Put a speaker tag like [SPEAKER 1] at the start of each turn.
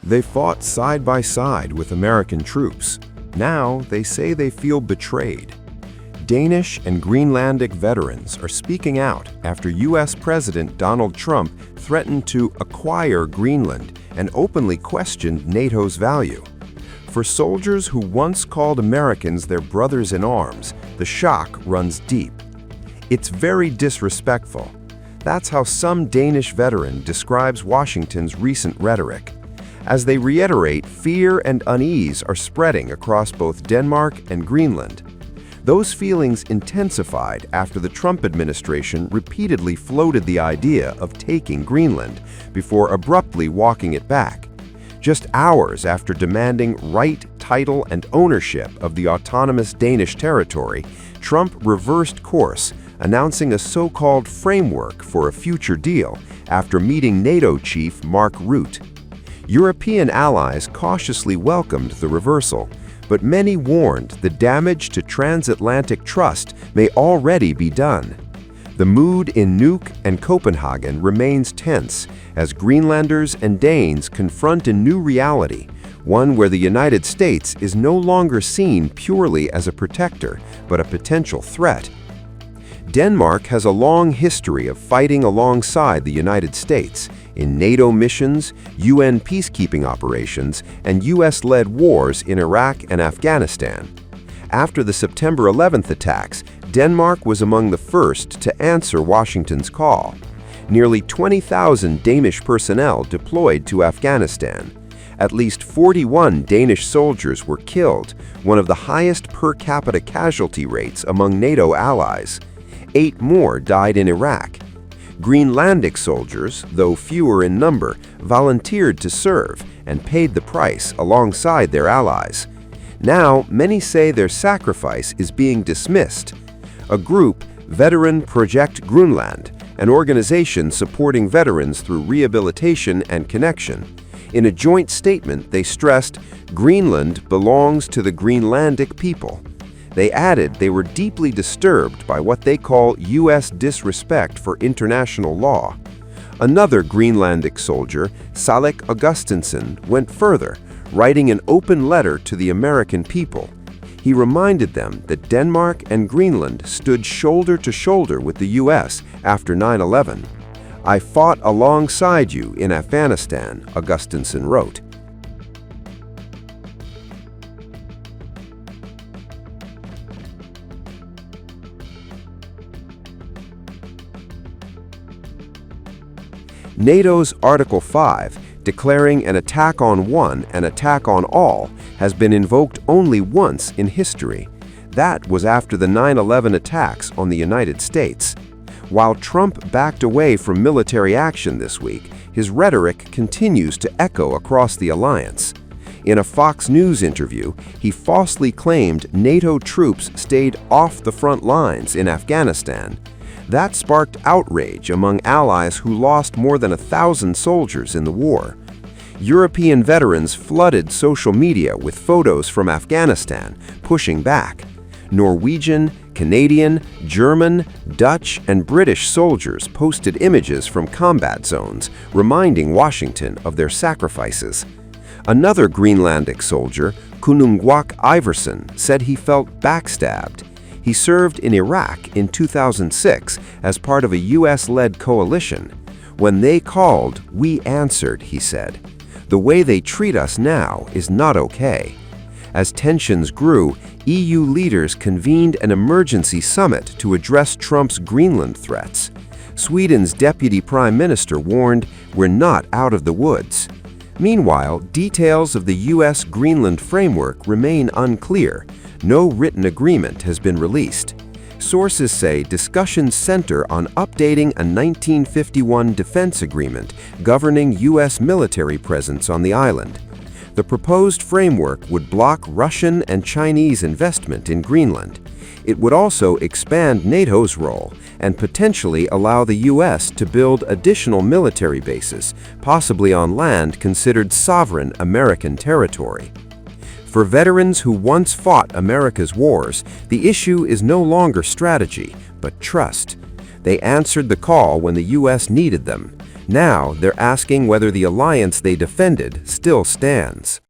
[SPEAKER 1] They fought side by side with American troops. Now they say they feel betrayed. Danish and Greenlandic veterans are speaking out after US President Donald Trump threatened to acquire Greenland and openly questioned NATO's value. For soldiers who once called Americans their brothers in arms, the shock runs deep. It's very disrespectful. That's how some Danish veteran describes Washington's recent rhetoric. As they reiterate, fear and unease are spreading across both Denmark and Greenland. Those feelings intensified after the Trump administration repeatedly floated the idea of taking Greenland before abruptly walking it back. Just hours after demanding right, title, and ownership of the autonomous Danish territory, Trump reversed course, announcing a so-called framework for a future deal after meeting NATO chief Mark Rutte. European allies cautiously welcomed the reversal, but many warned the damage to transatlantic trust may already be done. The mood in Nuuk and Copenhagen remains tense as Greenlanders and Danes confront a new reality, one where the United States is no longer seen purely as a protector, but a potential threat. Denmark has a long history of fighting alongside the United States in NATO missions, UN peacekeeping operations, and US-led wars in Iraq and Afghanistan. After the September 11th attacks, Denmark was among the first to answer Washington's call. Nearly 20,000 Danish personnel deployed to Afghanistan. At least 41 Danish soldiers were killed, one of the highest per capita casualty rates among NATO allies. 8 more died in Iraq. Greenlandic soldiers, though fewer in number, volunteered to serve and paid the price alongside their allies. Now, many say their sacrifice is being dismissed. A group, Veteran Project Greenland, an organization supporting veterans through rehabilitation and connection. In a joint statement, they stressed, "Greenland belongs to the Greenlandic people." They added they were deeply disturbed by what they call U.S. disrespect for international law. Another Greenlandic soldier, Salik Augustinsson, went further, writing an open letter to the American people. He reminded them that Denmark and Greenland stood shoulder to shoulder with the U.S. after 9/11. "I fought alongside you in Afghanistan," Augustinsson wrote. NATO's Article 5, declaring an attack on one an attack on all, has been invoked only once in history. That was after the 9/11 attacks on the United States. While Trump backed away from military action this week, his rhetoric continues to echo across the alliance. In a Fox News interview, he falsely claimed NATO troops stayed off the front lines in Afghanistan. That sparked outrage among allies who lost more than 1,000 soldiers in the war. European veterans flooded social media with photos from Afghanistan, pushing back. Norwegian, Canadian, German, Dutch, and British soldiers posted images from combat zones, reminding Washington of their sacrifices. Another Greenlandic soldier, Kunungwak Iverson, said he felt backstabbed. He served in Iraq in 2006 as part of a US-led coalition. "When they called, we answered," he said. "The way they treat us now is not okay." As tensions grew, EU leaders convened an emergency summit to address Trump's Greenland threats. Sweden's deputy prime minister warned, "We're not out of the woods." Meanwhile, details of the US Greenland framework remain unclear. No written agreement has been released. Sources say discussions center on updating a 1951 defense agreement governing US military presence on the island. The proposed framework would block Russian and Chinese investment in Greenland. It would also expand NATO's role and potentially allow the US to build additional military bases, possibly on land considered sovereign American territory. For veterans who once fought America's wars, the issue is no longer strategy, but trust. They answered the call when the U.S. needed them. Now they're asking whether the alliance they defended still stands.